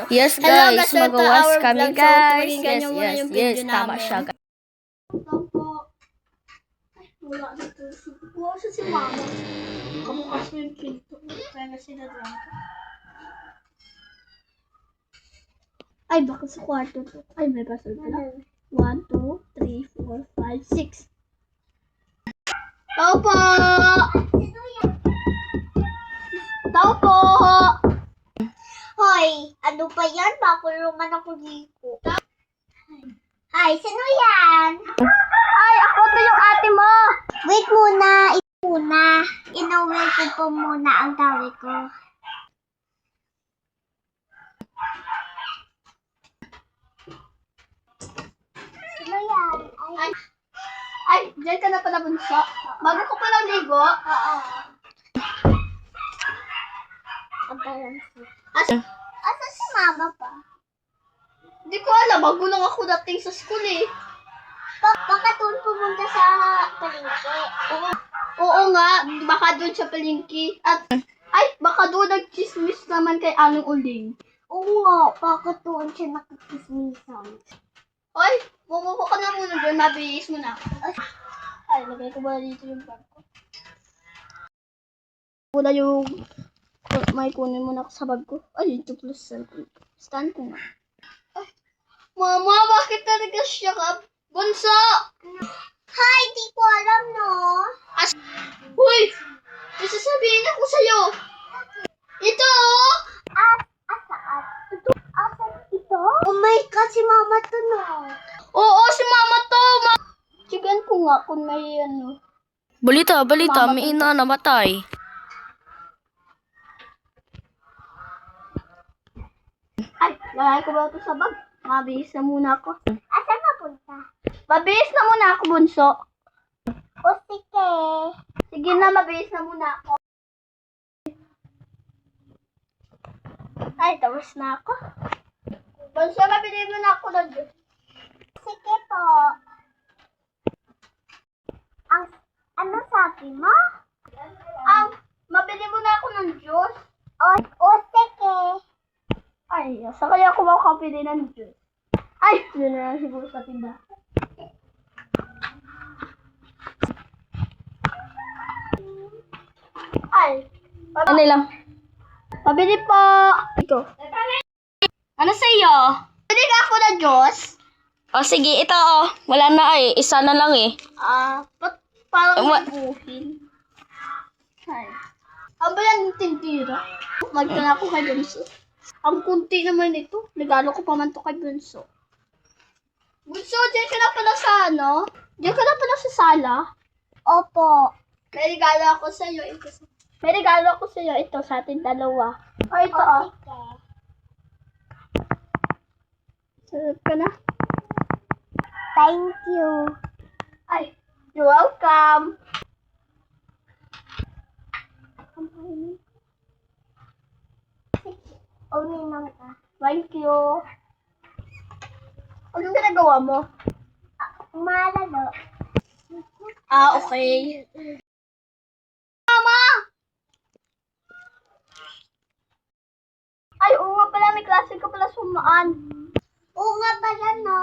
Yes Hello, guys, welcome to magawas our kami vlog. So, guys. pakinggan Yes, nyo muna yes, yung yes, video tama namin. siya guys. Wala dito. Wala siya si mama. Kamukas mo yung pinto. Kaya na sinadyan ko. Ay, baka sa kwarto to. Ay, may password pala. 1, 2, 3, 4, 5, 6. Tao po! Tao po! Hoy, ano ba yan? Bakulungan ako dito. Hi, sino yan? Ay, ako to yung ate mo! Wait muna, Inuwi ko po muna ang tawag ko. Sino yan? Ay, dyan ka na pala bunso. Bago ko palang ligo. Oo. Asa si mama pa? Hindi ko alam, bago lang ako dating sa school eh. Baka doon pumunta sa palengke. Oo nga, baka doon sa palengke. At, ay, baka doon nag-chismis naman kay Aling Uling. Oo nga, baka doon siya nakikismisan. Ay, bumuko ka na muna doon, mabihis mo na. Ay, lagay ko ba dito yung bag ko? Wala yung may kunin mo na sa bag ko. Ay, ito plus cellphone. Stand ko nga. Ay, mama, bakit talaga siya ka? Bunso! Hi, di ko alam, no? Uy! May sasabihin ako sa'yo! Ito oh! Asaan? Ito? Oh my God, si mama to, no? Oo, si mama to! Chicken ko nga kung may ano. Balita, Mama, may ina namatay. Ay, lagay ko ba ito sa bag? Mabihis na muna ako. Asan napunta? Mabihis na muna ako, bunso. O sige. Sige na, mabihis na muna ako. Ay, tapos na ako. Bunso, mabili mo na ako ng juice. Sige po. Ano sabi mo? Mabili mo na ako ng juice. O sige. Ay, sa kaya ako makakapili ng juice. Ay, yun na lang siguro sa tindahan. Ay, Ano lang? pabili po. Ito. Ano sa iyo? Pwede ka ako ng juice? O sige, ito wala na eh. Isa na lang eh. Ba't parang Wa- mabuhin? Ay. Ang ba yan yung tindira? Magtala ako kay Bunso. Ang kunti naman ito. Regalo ko pa man to kay Bunso. Bunso, diyan ka na pala sa ano? Diyan ka na pala sa sala? Opo. May regalo ako sa iyo. May regalo ako sa iyo. Ito sa ating dalawa. O ito O sige. Sarap ka na. Thank you. Ay, you're welcome. O ninang ka. Thank you. Anong ginagawa mo? Malalo. Okay. Mama! Ay, oo nga pala, may klase ka pala sumaan. Oo nga pala, no?